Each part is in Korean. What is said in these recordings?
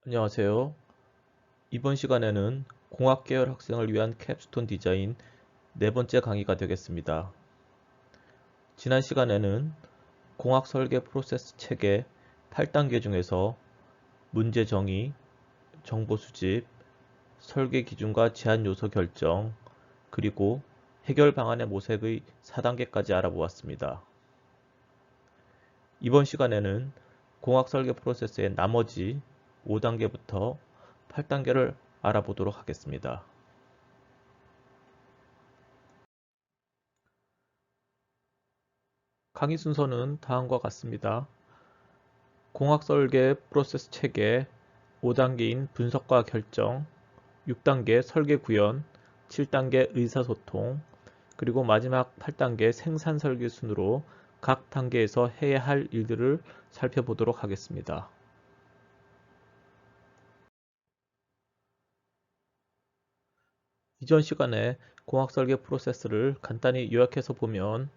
안녕하세요. 이번 시간에는 공학 계열 학생을 위한 캡스톤 디자인 네 번째 강의가 되겠습니다. 지난 시간에는 공학 설계 프로세스 체계 8단계 중에서 문제 정의, 정보 수집, 설계 기준과 제한 요소 결정, 그리고 해결 방안의 모색의 4단계까지 알아보았습니다. 이번 시간에는 공학 설계 프로세스의 나머지 5단계부터 8단계를 알아보도록 하겠습니다. 강의 순서는 다음과 같습니다. 공학 설계 프로세스 체계 5단계인 분석과 결정, 6단계 설계 구현, 7단계 의사소통, 그리고 마지막 8단계 생산 설계 순으로 각 단계에서 해야 할 일들을 살펴보도록 하겠습니다. 이전 시간에 공학 설계 프로세스를 간단히 요약해서 보면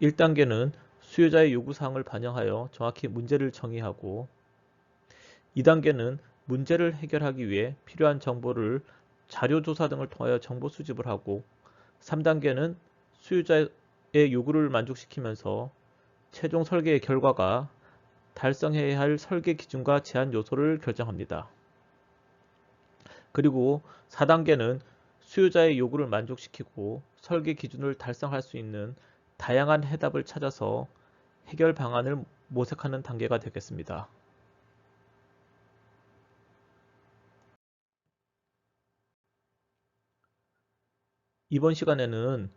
1단계는 수요자의 요구사항을 반영하여 정확히 문제를 정의하고 2단계는 문제를 해결하기 위해 필요한 정보를 자료조사 등을 통하여 정보 수집을 하고 3단계는 수요자의 요구를 만족시키면서 최종 설계의 결과가 달성해야 할 설계 기준과 제한 요소를 결정합니다. 그리고 4단계는 수요자의 요구를 만족시키고 설계 기준을 달성할 수 있는 다양한 해답을 찾아서 해결 방안을 모색하는 단계가 되겠습니다. 이번 시간에는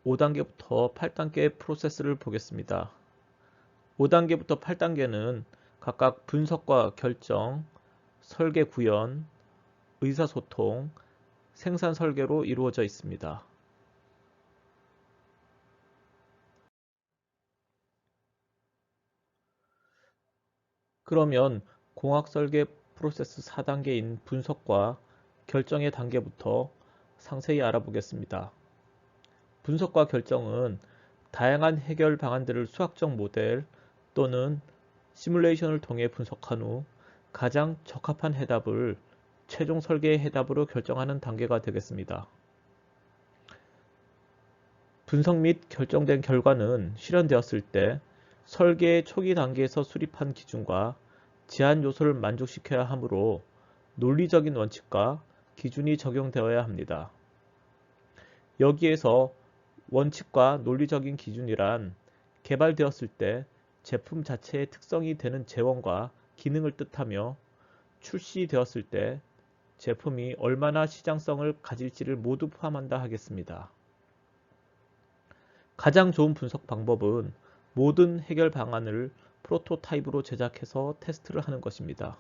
5단계부터 8단계 프로세스를 보겠습니다. 5단계부터 8단계는 각각 분석과 결정, 설계 구현, 의사소통, 생산 설계로 이루어져 있습니다. 그러면 공학 설계 프로세스 4단계인 분석과 결정의 단계부터 상세히 알아보겠습니다. 분석과 결정은 다양한 해결 방안들을 수학적 모델 또는 시뮬레이션을 통해 분석한 후 가장 적합한 해답을 최종 설계의 해답으로 결정하는 단계가 되겠습니다. 분석 및 결정된 결과는 실현되었을 때 설계의 초기 단계에서 수립한 기준과 제한 요소를 만족시켜야 하므로 논리적인 원칙과 기준이 적용되어야 합니다. 여기에서 원칙과 논리적인 기준이란 개발되었을 때 제품 자체의 특성이 되는 재원과 기능을 뜻하며 출시되었을 때 제품이 얼마나 시장성을 가질지를 모두 포함한다 하겠습니다. 가장 좋은 분석 방법은 모든 해결 방안을 프로토타입으로 제작해서 테스트를 하는 것입니다.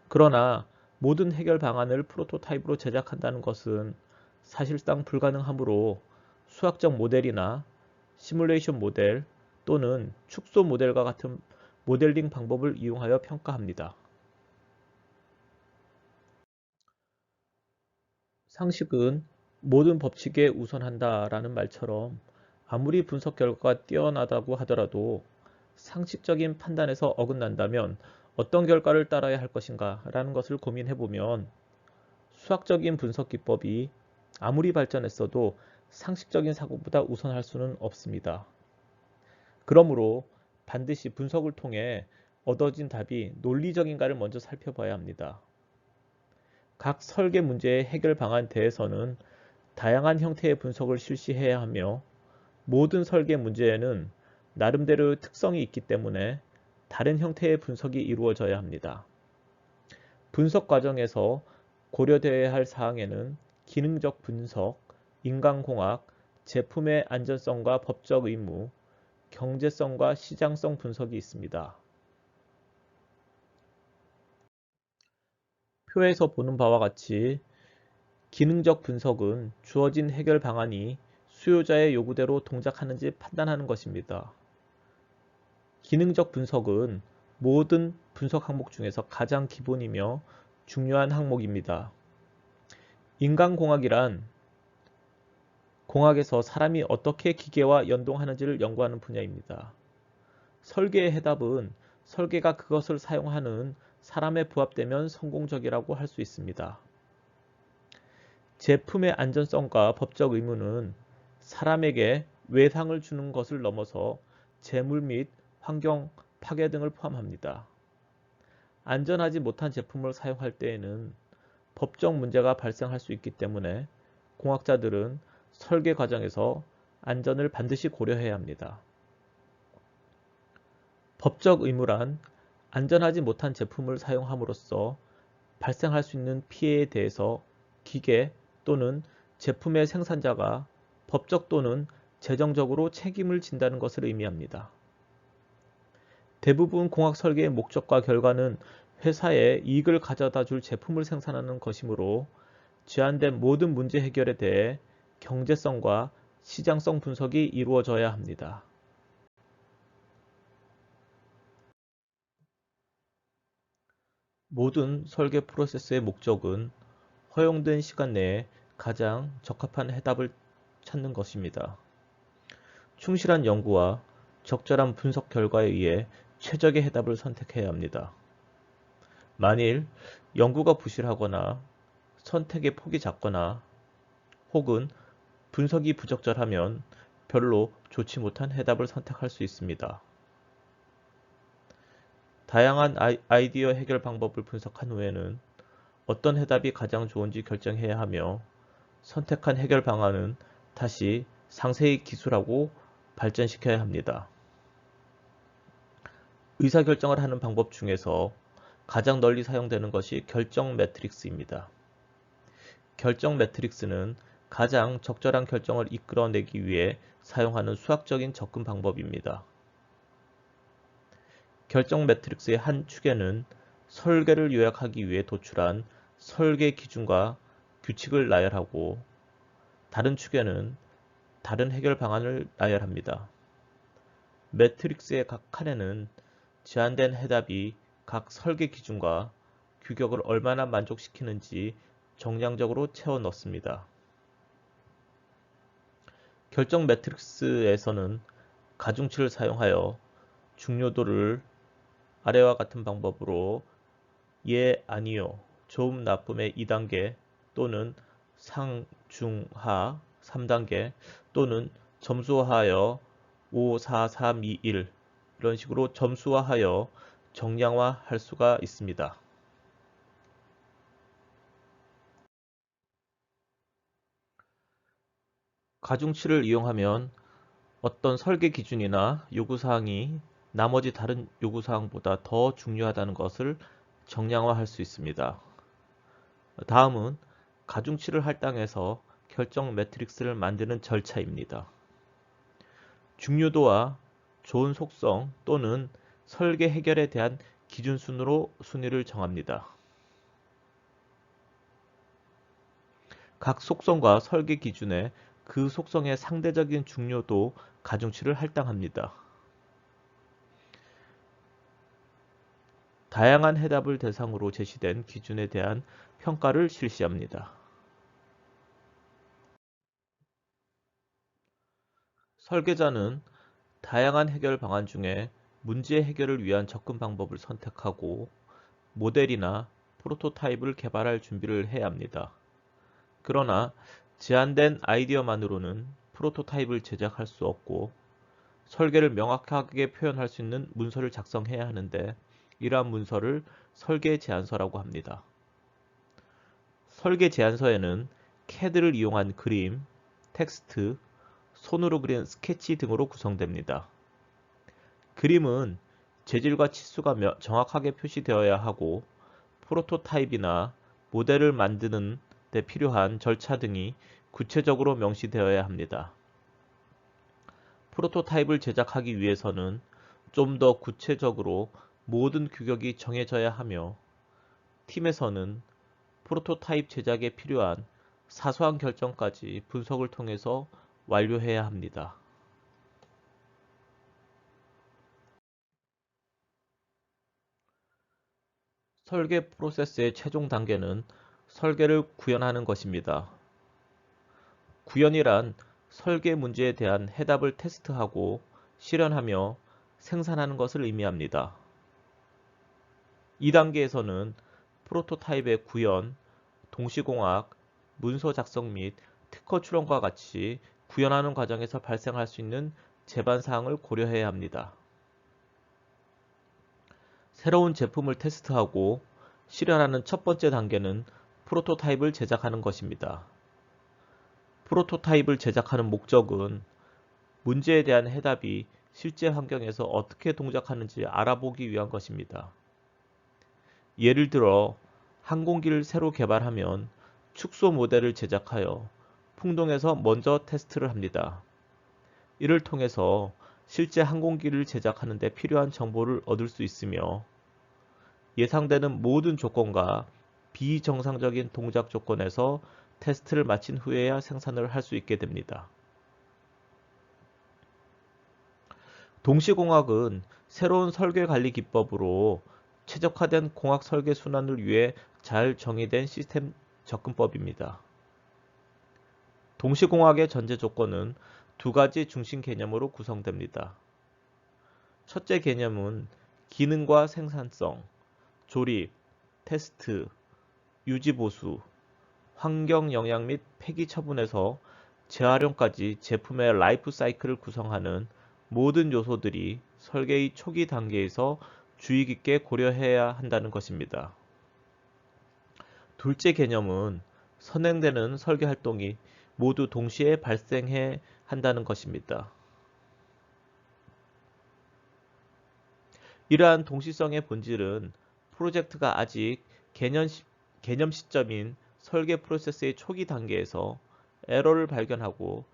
그러나 모든 해결 방안을 프로토타입으로 제작한다는 것은 사실상 불가능하므로 수학적 모델이나 시뮬레이션 모델 또는 축소 모델과 같은 모델링 방법을 이용하여 평가합니다. 상식은 모든 법칙에 우선한다 라는 말처럼 아무리 분석 결과가 뛰어나다고 하더라도 상식적인 판단에서 어긋난다면 어떤 결과를 따라야 할 것인가 라는 것을 고민해보면 수학적인 분석 기법이 아무리 발전했어도 상식적인 사고보다 우선할 수는 없습니다. 그러므로 반드시 분석을 통해 얻어진 답이 논리적인가를 먼저 살펴봐야 합니다. 각 설계 문제의 해결 방안에 대해서는 다양한 형태의 분석을 실시해야 하며 모든 설계 문제에는 나름대로의 특성이 있기 때문에 다른 형태의 분석이 이루어져야 합니다. 분석 과정에서 고려되어야 할 사항에는 기능적 분석, 인간공학, 제품의 안전성과 법적 의무, 경제성과 시장성 분석이 있습니다. 표에서 보는 바와 같이 기능적 분석은 주어진 해결 방안이 수요자의 요구대로 동작하는지 판단하는 것입니다. 기능적 분석은 모든 분석 항목 중에서 가장 기본이며 중요한 항목입니다. 인간공학이란 공학에서 사람이 어떻게 기계와 연동하는지를 연구하는 분야입니다. 설계의 해답은 설계가 그것을 사용하는 사람에 부합되면 성공적이라고 할 수 있습니다. 제품의 안전성과 법적 의무는 사람에게 외상을 주는 것을 넘어서 재물 및 환경 파괴 등을 포함합니다. 안전하지 못한 제품을 사용할 때에는 법적 문제가 발생할 수 있기 때문에 공학자들은 설계 과정에서 안전을 반드시 고려해야 합니다. 법적 의무란 안전하지 못한 제품을 사용함으로써 발생할 수 있는 피해에 대해서 기계 또는 제품의 생산자가 법적 또는 재정적으로 책임을 진다는 것을 의미합니다. 대부분 공학 설계의 목적과 결과는 회사에 이익을 가져다 줄 제품을 생산하는 것이므로 제한된 모든 문제 해결에 대해 경제성과 시장성 분석이 이루어져야 합니다. 모든 설계 프로세스의 목적은 허용된 시간 내에 가장 적합한 해답을 찾는 것입니다. 충실한 연구와 적절한 분석 결과에 의해 최적의 해답을 선택해야 합니다. 만일 연구가 부실하거나 선택의 폭이 작거나 혹은 분석이 부적절하면 별로 좋지 못한 해답을 선택할 수 있습니다. 다양한 아이디어 해결 방법을 분석한 후에는 어떤 해답이 가장 좋은지 결정해야 하며 선택한 해결 방안은 다시 상세히 기술하고 발전시켜야 합니다. 의사결정을 하는 방법 중에서 가장 널리 사용되는 것이 결정 매트릭스입니다. 결정 매트릭스는 가장 적절한 결정을 이끌어내기 위해 사용하는 수학적인 접근 방법입니다. 결정 매트릭스의 한 축에는 설계를 요약하기 위해 도출한 설계 기준과 규칙을 나열하고 다른 축에는 다른 해결 방안을 나열합니다. 매트릭스의 각 칸에는 제한된 해답이 각 설계 기준과 규격을 얼마나 만족시키는지 정량적으로 채워 넣습니다. 결정 매트릭스에서는 가중치를 사용하여 중요도를 아래와 같은 방법으로 예, 아니요, 좋음, 나쁨의 2단계 또는 상, 중, 하 3단계 또는 점수화하여 5, 4, 3, 2, 1 이런 식으로 점수화하여 정량화할 수가 있습니다. 가중치를 이용하면 어떤 설계 기준이나 요구사항이 나머지 다른 요구사항보다 더 중요하다는 것을 정량화할 수 있습니다. 다음은 가중치를 할당해서 결정 매트릭스를 만드는 절차입니다. 중요도와 좋은 속성 또는 설계 해결에 대한 기준순으로 순위를 정합니다. 각 속성과 설계 기준에 그 속성의 상대적인 중요도 가중치를 할당합니다. 다양한 해답을 대상으로 제시된 기준에 대한 평가를 실시합니다. 설계자는 다양한 해결 방안 중에 문제 해결을 위한 접근 방법을 선택하고 모델이나 프로토타입을 개발할 준비를 해야 합니다. 그러나 제한된 아이디어만으로는 프로토타입을 제작할 수 없고 설계를 명확하게 표현할 수 있는 문서를 작성해야 하는데 이러한 문서를 설계 제안서라고 합니다. 설계 제안서에는 CAD를 이용한 그림, 텍스트, 손으로 그린 스케치 등으로 구성됩니다. 그림은 재질과 치수가 정확하게 표시되어야 하고 프로토타입이나 모델을 만드는 데 필요한 절차 등이 구체적으로 명시되어야 합니다. 프로토타입을 제작하기 위해서는 좀 더 구체적으로 모든 규격이 정해져야 하며 팀에서는 프로토타입 제작에 필요한 사소한 결정까지 분석을 통해서 완료해야 합니다. 설계 프로세스의 최종 단계는 설계를 구현하는 것입니다. 구현이란 설계 문제에 대한 해답을 테스트하고 실현하며 생산하는 것을 의미합니다. 2단계에서는 프로토타입의 구현, 동시공학, 문서 작성 및 특허 출원과 같이 구현하는 과정에서 발생할 수 있는 제반 사항을 고려해야 합니다. 새로운 제품을 테스트하고 실현하는 첫 번째 단계는 프로토타입을 제작하는 것입니다. 프로토타입을 제작하는 목적은 문제에 대한 해답이 실제 환경에서 어떻게 동작하는지 알아보기 위한 것입니다. 예를 들어 항공기를 새로 개발하면 축소 모델을 제작하여 풍동에서 먼저 테스트를 합니다. 이를 통해서 실제 항공기를 제작하는 데 필요한 정보를 얻을 수 있으며 예상되는 모든 조건과 비정상적인 동작 조건에서 테스트를 마친 후에야 생산을 할 수 있게 됩니다. 동시공학은 새로운 설계 관리 기법으로 최적화된 공학 설계 순환을 위해 잘 정의된 시스템 접근법입니다. 동시공학의 전제 조건은 두 가지 중심 개념으로 구성됩니다. 첫째 개념은 기능과 생산성, 조립, 테스트, 유지보수, 환경 영향 및 폐기 처분에서 재활용까지 제품의 라이프 사이클을 구성하는 모든 요소들이 설계의 초기 단계에서 주의 깊게 고려해야 한다는 것입니다. 둘째 개념은 선행되는 설계 활동이 모두 동시에 발생해야 한다는 것입니다. 이러한 동시성의 본질은 프로젝트가 아직 개념 시점인 설계 프로세스의 초기 단계에서 에러를 발견하고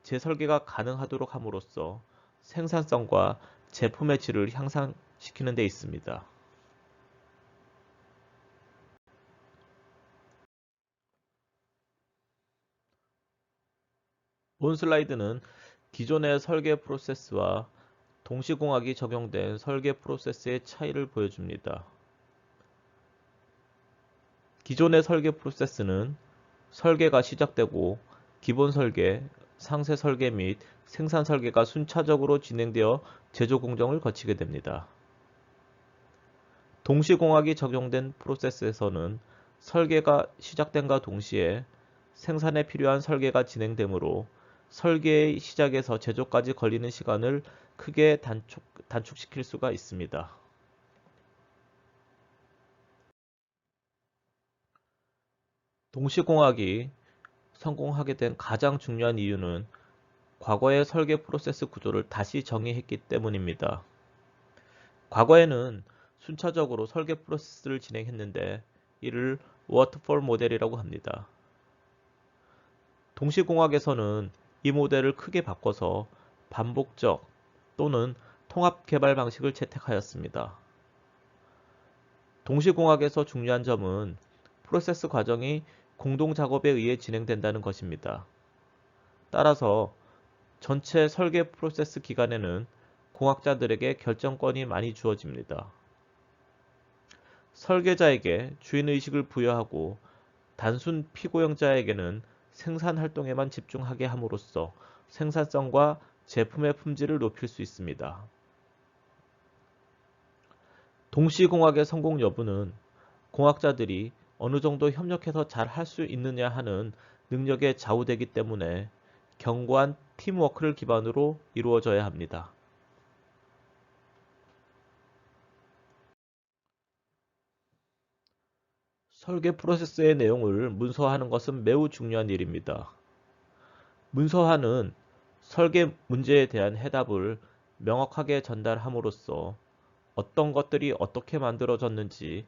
재설계가 가능하도록 함으로써 생산성과 제품의 질을 향상시키는 데 있습니다. 본 슬라이드는 기존의 설계 프로세스와 동시공학이 적용된 설계 프로세스의 차이를 보여줍니다. 기존의 설계 프로세스는 설계가 시작되고 기본 설계, 상세 설계 및 생산 설계가 순차적으로 진행되어 제조 공정을 거치게 됩니다. 동시공학이 적용된 프로세스에서는 설계가 시작됨과 동시에 생산에 필요한 설계가 진행되므로 설계의 시작에서 제조까지 걸리는 시간을 크게 단축시킬 수가 있습니다. 동시공학이 성공하게 된 가장 중요한 이유는 과거의 설계 프로세스 구조를 다시 정의했기 때문입니다. 과거에는 순차적으로 설계 프로세스를 진행했는데 이를 워터폴 모델이라고 합니다. 동시공학에서는 이 모델을 크게 바꿔서 반복적 또는 통합 개발 방식을 채택하였습니다. 동시공학에서 중요한 점은 프로세스 과정이 공동 작업에 의해 진행된다는 것입니다. 따라서 전체 설계 프로세스 기간에는 공학자들에게 결정권이 많이 주어집니다. 설계자에게 주인의식을 부여하고 단순 피고용자에게는 생산 활동에만 집중하게 함으로써 생산성과 제품의 품질을 높일 수 있습니다. 동시공학의 성공 여부는 공학자들이 어느 정도 협력해서 잘 할 수 있느냐 하는 능력에 좌우되기 때문에 견고한 팀워크를 기반으로 이루어져야 합니다. 설계 프로세스의 내용을 문서화하는 것은 매우 중요한 일입니다. 문서화는 설계 문제에 대한 해답을 명확하게 전달함으로써 어떤 것들이 어떻게 만들어졌는지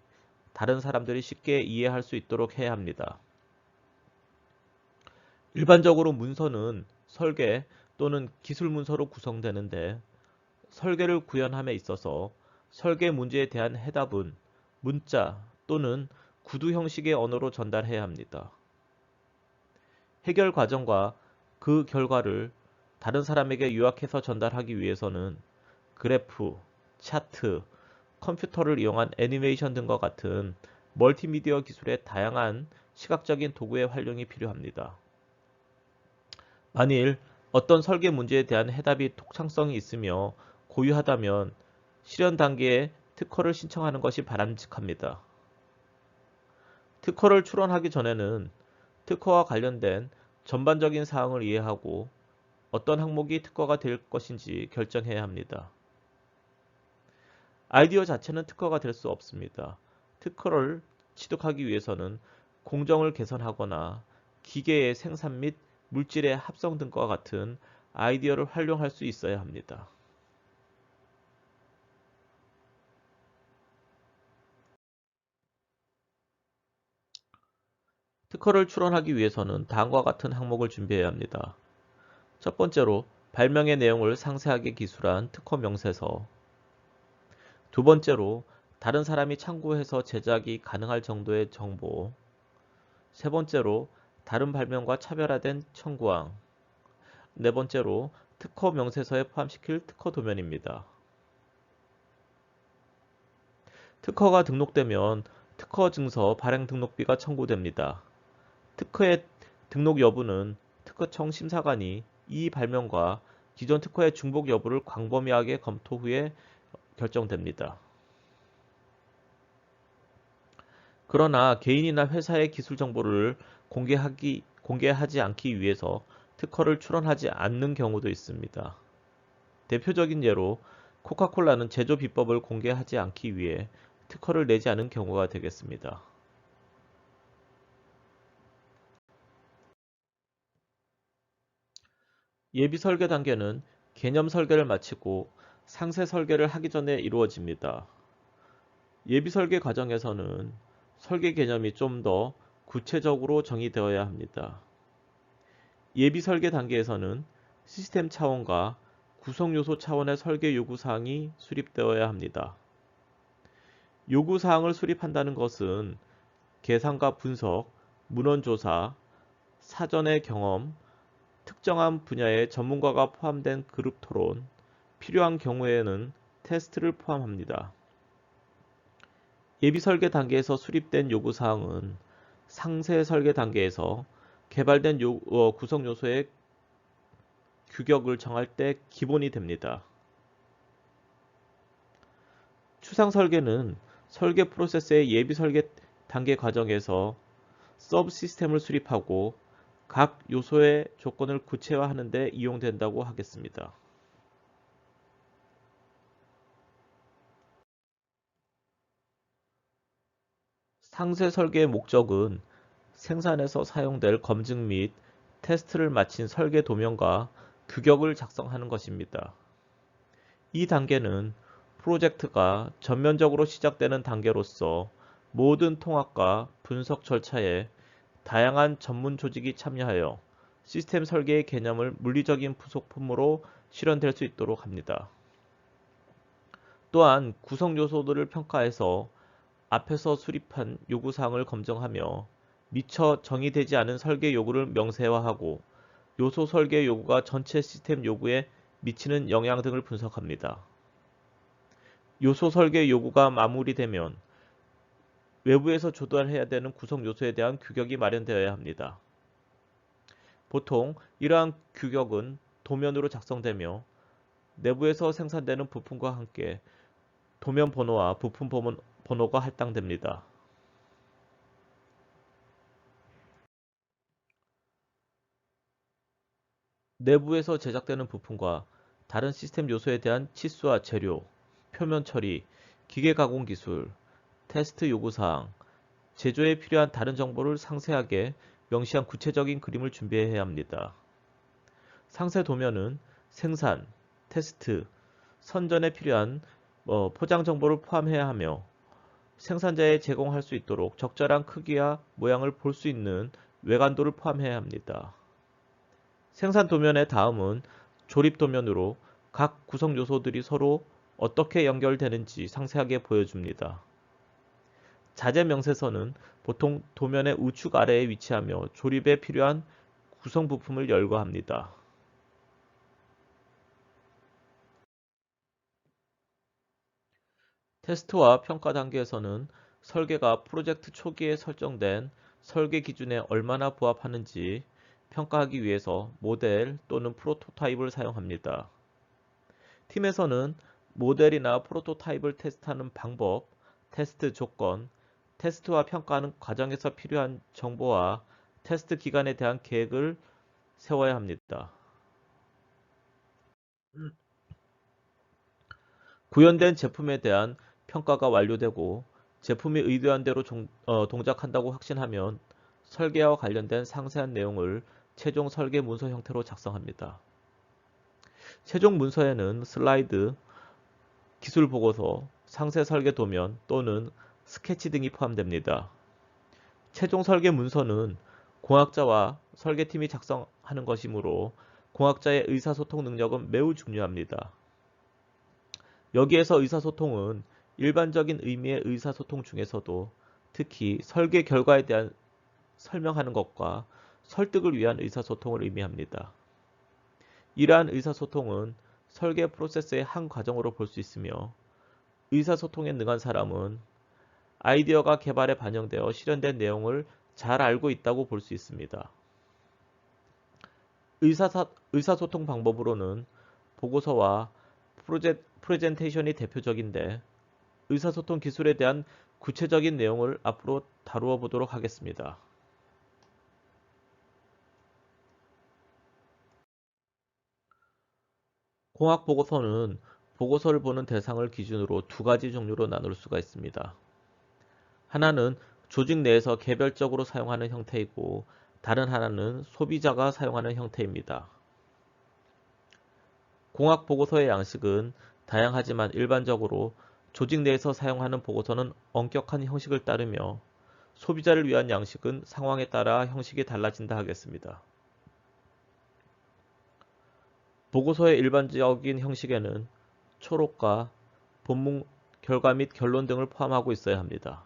다른 사람들이 쉽게 이해할 수 있도록 해야 합니다. 일반적으로 문서는 설계 또는 기술 문서로 구성되는데 설계를 구현함에 있어서 설계 문제에 대한 해답은 문자 또는 구두 형식의 언어로 전달해야 합니다. 해결 과정과 그 결과를 다른 사람에게 요약해서 전달하기 위해서는 그래프, 차트, 컴퓨터를 이용한 애니메이션 등과 같은 멀티미디어 기술의 다양한 시각적인 도구의 활용이 필요합니다. 만일 어떤 설계 문제에 대한 해답이 독창성이 있으며 고유하다면 실현 단계에 특허를 신청하는 것이 바람직합니다. 특허를 출원하기 전에는 특허와 관련된 전반적인 사항을 이해하고 어떤 항목이 특허가 될 것인지 결정해야 합니다. 아이디어 자체는 특허가 될 수 없습니다. 특허를 취득하기 위해서는 공정을 개선하거나 기계의 생산 및 물질의 합성 등과 같은 아이디어를 활용할 수 있어야 합니다. 특허를 출원하기 위해서는 다음과 같은 항목을 준비해야 합니다. 첫 번째로 발명의 내용을 상세하게 기술한 특허 명세서. 두 번째로 다른 사람이 참고해서 제작이 가능할 정도의 정보. 세 번째로 다른 발명과 차별화된 청구항. 네 번째로 특허 명세서에 포함시킬 특허 도면입니다. 특허가 등록되면 특허 증서 발행 등록비가 청구됩니다. 특허의 등록 여부는 특허청 심사관이 이 발명과 기존 특허의 중복 여부를 광범위하게 검토 후에 결정됩니다. 그러나 개인이나 회사의 기술 정보를 공개하지 않기 위해서 특허를 출원하지 않는 경우도 있습니다. 대표적인 예로 코카콜라는 제조 비법을 공개하지 않기 위해 특허를 내지 않은 경우가 되겠습니다. 예비 설계 단계는 개념 설계를 마치고 상세 설계를 하기 전에 이루어집니다. 예비 설계 과정에서는 설계 개념이 좀 더 구체적으로 정의되어야 합니다. 예비 설계 단계에서는 시스템 차원과 구성 요소 차원의 설계 요구 사항이 수립되어야 합니다. 요구 사항을 수립한다는 것은 계산과 분석, 문헌 조사, 사전의 경험, 특정한 분야의 전문가가 포함된 그룹 토론, 필요한 경우에는 테스트를 포함합니다. 예비 설계 단계에서 수립된 요구 사항은 상세 설계 단계에서 개발된 구성 요소의 규격을 정할 때 기본이 됩니다. 추상 설계는 설계 프로세스의 예비 설계 단계 과정에서 서브 시스템을 수립하고 각 요소의 조건을 구체화하는 데 이용된다고 하겠습니다. 상세 설계의 목적은 생산에서 사용될 검증 및 테스트를 마친 설계 도면과 규격을 작성하는 것입니다. 이 단계는 프로젝트가 전면적으로 시작되는 단계로서 모든 통합과 분석 절차에 다양한 전문 조직이 참여하여 시스템 설계의 개념을 물리적인 부속품으로 실현될 수 있도록 합니다. 또한 구성 요소들을 평가해서 앞에서 수립한 요구사항을 검증하며 미처 정의되지 않은 설계 요구를 명세화하고 요소 설계 요구가 전체 시스템 요구에 미치는 영향 등을 분석합니다. 요소 설계 요구가 마무리되면 외부에서 조달해야 되는 구성 요소에 대한 규격이 마련되어야 합니다. 보통 이러한 규격은 도면으로 작성되며 내부에서 생산되는 부품과 함께 도면 번호와 부품 번호가 할당됩니다. 내부에서 제작되는 부품과 다른 시스템 요소에 대한 치수와 재료, 표면 처리, 기계 가공 기술, 테스트 요구사항, 제조에 필요한 다른 정보를 상세하게 명시한 구체적인 그림을 준비해야 합니다. 상세 도면은 생산, 테스트, 선전에 필요한 포장 정보를 포함해야 하며 생산자에 제공할 수 있도록 적절한 크기와 모양을 볼 수 있는 외관도를 포함해야 합니다. 생산 도면의 다음은 조립 도면으로 각 구성 요소들이 서로 어떻게 연결되는지 상세하게 보여줍니다. 자재 명세서는 보통 도면의 우측 아래에 위치하며 조립에 필요한 구성 부품을 열거합니다. 테스트와 평가 단계에서는 설계가 프로젝트 초기에 설정된 설계 기준에 얼마나 부합하는지 평가하기 위해서 모델 또는 프로토타입을 사용합니다. 팀에서는 모델이나 프로토타입을 테스트하는 방법, 테스트 조건, 테스트와 평가하는 과정에서 필요한 정보와 테스트 기간에 대한 계획을 세워야 합니다. 구현된 제품에 대한 평가가 완료되고 제품이 의도한 대로 동작한다고 확신하면 설계와 관련된 상세한 내용을 최종 설계 문서 형태로 작성합니다. 최종 문서에는 슬라이드, 기술 보고서, 상세 설계 도면 또는 스케치 등이 포함됩니다. 최종 설계 문서는 공학자와 설계팀이 작성하는 것이므로 공학자의 의사소통 능력은 매우 중요합니다. 여기에서 의사소통은 일반적인 의미의 의사소통 중에서도 특히 설계 결과에 대한 설명하는 것과 설득을 위한 의사소통을 의미합니다. 이러한 의사소통은 설계 프로세스의 한 과정으로 볼 수 있으며 의사소통에 능한 사람은 아이디어가 개발에 반영되어 실현된 내용을 잘 알고 있다고 볼 수 있습니다. 의사소통 방법으로는 보고서와 프레젠테이션이 대표적인데 의사소통 기술에 대한 구체적인 내용을 앞으로 다루어 보도록 하겠습니다. 공학보고서는 보고서를 보는 대상을 기준으로 두 가지 종류로 나눌 수가 있습니다. 하나는 조직 내에서 개별적으로 사용하는 형태이고 다른 하나는 소비자가 사용하는 형태입니다. 공학보고서의 양식은 다양하지만 일반적으로 조직 내에서 사용하는 보고서는 엄격한 형식을 따르며 소비자를 위한 양식은 상황에 따라 형식이 달라진다 하겠습니다. 보고서의 일반적인 형식에는 초록과 본문 결과 및 결론 등을 포함하고 있어야 합니다.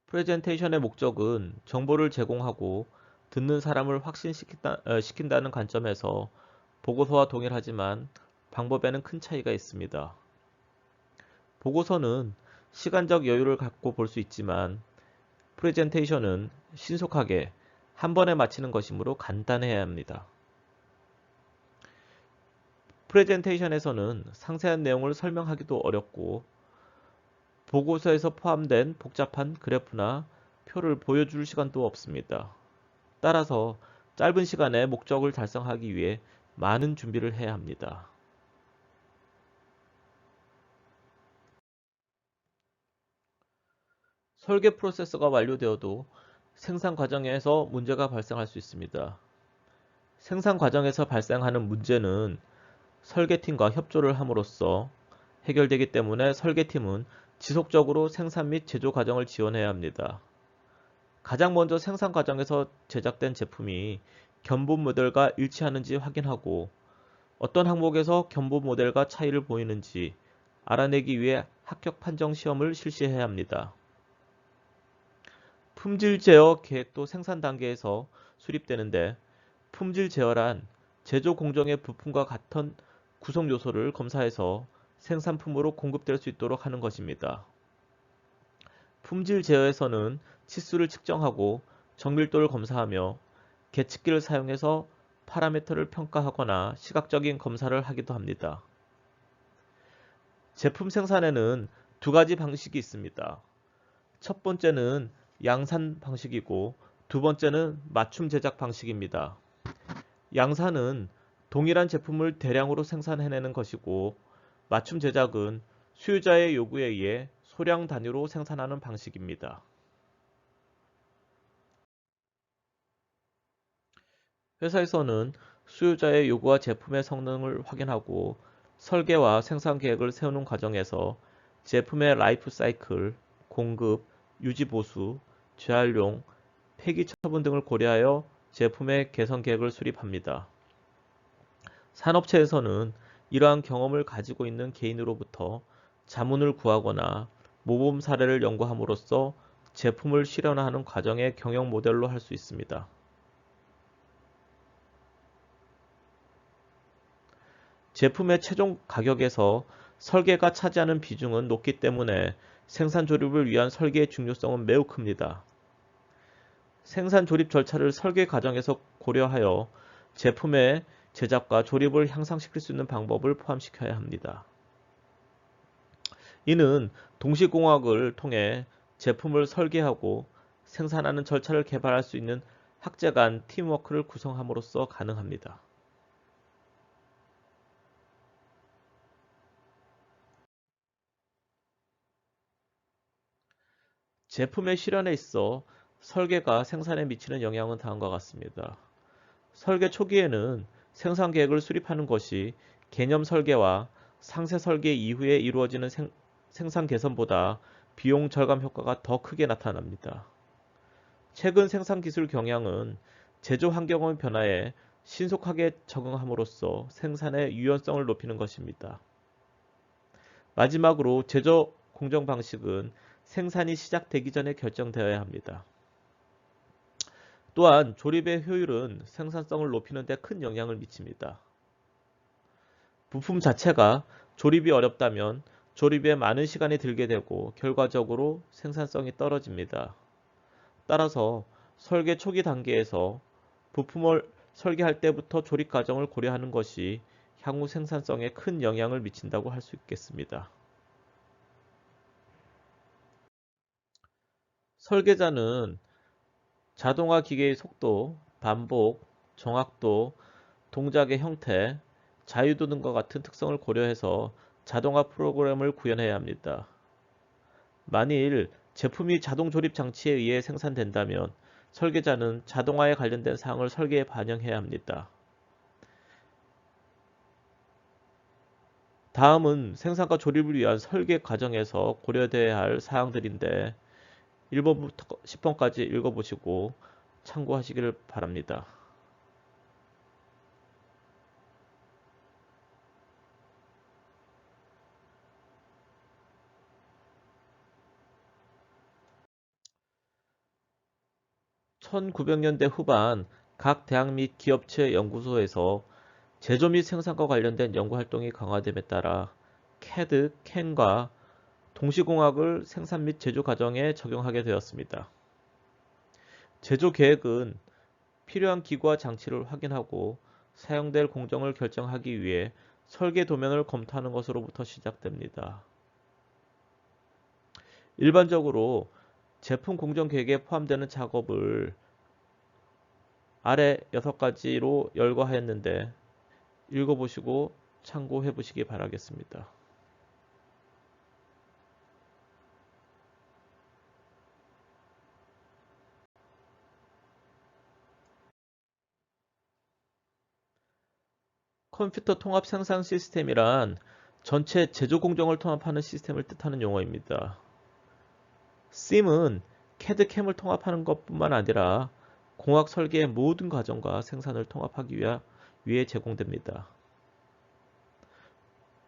프레젠테이션의 목적은 정보를 제공하고 듣는 사람을 확신시킨다는 관점에서 보고서와 동일하지만 방법에는 큰 차이가 있습니다. 보고서는 시간적 여유를 갖고 볼 수 있지만 프레젠테이션은 신속하게 한 번에 마치는 것이므로 간단해야 합니다. 프레젠테이션에서는 상세한 내용을 설명하기도 어렵고 보고서에서 포함된 복잡한 그래프나 표를 보여줄 시간도 없습니다. 따라서 짧은 시간에 목적을 달성하기 위해 많은 준비를 해야 합니다. 설계 프로세스가 완료되어도 생산 과정에서 문제가 발생할 수 있습니다. 생산 과정에서 발생하는 문제는 설계팀과 협조를 함으로써 해결되기 때문에 설계팀은 지속적으로 생산 및 제조 과정을 지원해야 합니다. 가장 먼저 생산 과정에서 제작된 제품이 견본 모델과 일치하는지 확인하고 어떤 항목에서 견본 모델과 차이를 보이는지 알아내기 위해 합격 판정 시험을 실시해야 합니다. 품질 제어 계획도 생산 단계에서 수립되는데 품질 제어란 제조 공정의 부품과 같은 구성 요소를 검사해서 생산품으로 공급될 수 있도록 하는 것입니다. 품질 제어에서는 치수를 측정하고 정밀도를 검사하며 계측기를 사용해서 파라미터를 평가하거나 시각적인 검사를 하기도 합니다. 제품 생산에는 두 가지 방식이 있습니다. 첫 번째는 양산 방식이고 두 번째는 맞춤 제작 방식입니다. 양산은 동일한 제품을 대량으로 생산해내는 것이고 맞춤 제작은 수요자의 요구에 의해 소량 단위로 생산하는 방식입니다. 회사에서는 수요자의 요구와 제품의 성능을 확인하고 설계와 생산 계획을 세우는 과정에서 제품의 라이프 사이클, 공급, 유지 보수, 재활용, 폐기 처분 등을 고려하여 제품의 개선 계획을 수립합니다. 산업체에서는 이러한 경험을 가지고 있는 개인으로부터 자문을 구하거나 모범 사례를 연구함으로써 제품을 실현하는 과정의 경영 모델로 할 수 있습니다. 제품의 최종 가격에서 설계가 차지하는 비중은 높기 때문에 생산 조립을 위한 설계의 중요성은 매우 큽니다. 생산 조립 절차를 설계 과정에서 고려하여 제품의 제작과 조립을 향상시킬 수 있는 방법을 포함시켜야 합니다. 이는 동시공학을 통해 제품을 설계하고 생산하는 절차를 개발할 수 있는 학제 간 팀워크를 구성함으로써 가능합니다. 제품의 실현에 있어 설계가 생산에 미치는 영향은 다음과 같습니다. 설계 초기에는 생산 계획을 수립하는 것이 개념 설계와 상세 설계 이후에 이루어지는 생산 개선보다 비용 절감 효과가 더 크게 나타납니다. 최근 생산 기술 경향은 제조 환경의 변화에 신속하게 적응함으로써 생산의 유연성을 높이는 것입니다. 마지막으로 제조 공정 방식은 생산이 시작되기 전에 결정되어야 합니다. 또한 조립의 효율은 생산성을 높이는 데 큰 영향을 미칩니다. 부품 자체가 조립이 어렵다면 조립에 많은 시간이 들게 되고 결과적으로 생산성이 떨어집니다. 따라서 설계 초기 단계에서 부품을 설계할 때부터 조립 과정을 고려하는 것이 향후 생산성에 큰 영향을 미친다고 할 수 있겠습니다. 설계자는 자동화 기계의 속도, 반복, 정확도, 동작의 형태, 자유도 등과 같은 특성을 고려해서 자동화 프로그램을 구현해야 합니다. 만일 제품이 자동 조립 장치에 의해 생산된다면 설계자는 자동화에 관련된 사항을 설계에 반영해야 합니다. 다음은 생산과 조립을 위한 설계 과정에서 고려되어야 할 사항들인데 1번부터 10번까지 읽어보시고 참고하시기를 바랍니다. 1900년대 후반 각 대학 및 기업체 연구소에서 제조 및 생산과 관련된 연구 활동이 강화됨에 따라 CAD, CAM과 동시공학을 생산 및 제조 과정에 적용하게 되었습니다. 제조 계획은 필요한 기구와 장치를 확인하고 사용될 공정을 결정하기 위해 설계 도면을 검토하는 것으로부터 시작됩니다. 일반적으로 제품 공정 계획에 포함되는 작업을 아래 6가지로 열거하였는데 읽어보시고 참고해 보시기 바라겠습니다. 컴퓨터 통합 생산 시스템이란 전체 제조 공정을 통합하는 시스템을 뜻하는 용어입니다. SIM은 CAD, CAM을 통합하는 것뿐만 아니라 공학 설계의 모든 과정과 생산을 통합하기 위해 제공됩니다.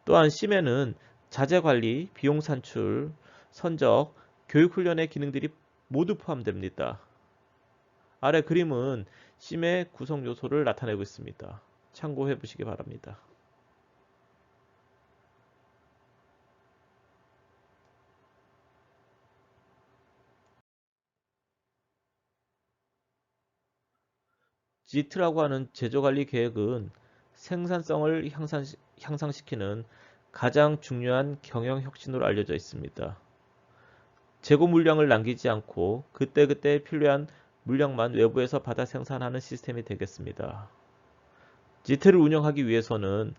또한 SIM에는 자재 관리, 비용 산출, 선적, 교육 훈련의 기능들이 모두 포함됩니다. 아래 그림은 SIM의 구성 요소를 나타내고 있습니다. 참고해 보시기 바랍니다. JIT라고 하는 제조관리 계획은 생산성을 향상시키는 가장 중요한 경영 혁신으로 알려져 있습니다. 재고 물량을 남기지 않고 그때그때 필요한 물량만 외부에서 받아 생산하는 시스템이 되겠습니다. JIT를 운영하기 위해서는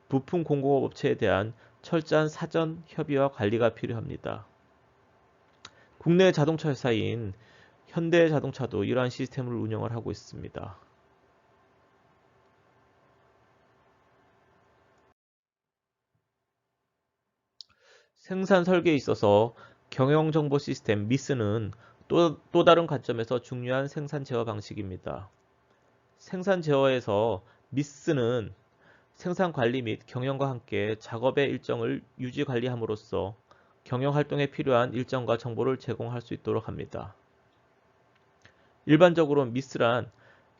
부품 공급업 업체에 대한 철저한 사전 협의와 관리가 필요합니다. 국내 자동차 회사인 현대자동차도 이러한 시스템을 운영을 하고 있습니다. 생산 설계에 있어서 경영정보 시스템 미스는 또 다른 관점에서 중요한 생산 제어 방식입니다. 생산 제어에서 미스는 생산 관리 및 경영과 함께 작업의 일정을 유지 관리함으로써 경영 활동에 필요한 일정과 정보를 제공할 수 있도록 합니다. 일반적으로 미스란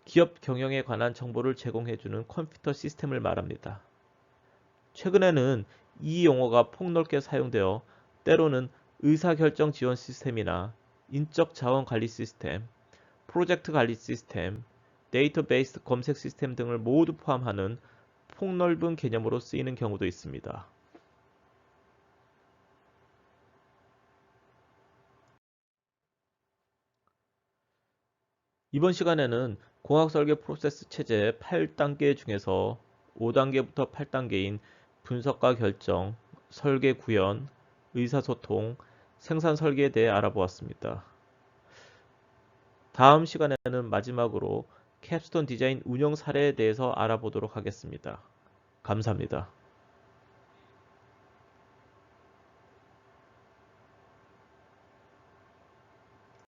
기업 경영에 관한 정보를 제공해주는 컴퓨터 시스템을 말합니다. 최근에는 이 용어가 폭넓게 사용되어 때로는 의사결정 지원 시스템이나 인적 자원 관리 시스템, 프로젝트 관리 시스템, 데이터베이스 검색 시스템 등을 모두 포함하는 폭넓은 개념으로 쓰이는 경우도 있습니다. 이번 시간에는 공학설계 프로세스 체제 8단계 중에서 5단계부터 8단계인 분석과 결정, 설계 구현, 의사소통, 생산 설계에 대해 알아보았습니다. 다음 시간에는 마지막으로 캡스톤 디자인 운영 사례에 대해서 알아보도록 하겠습니다. 감사합니다.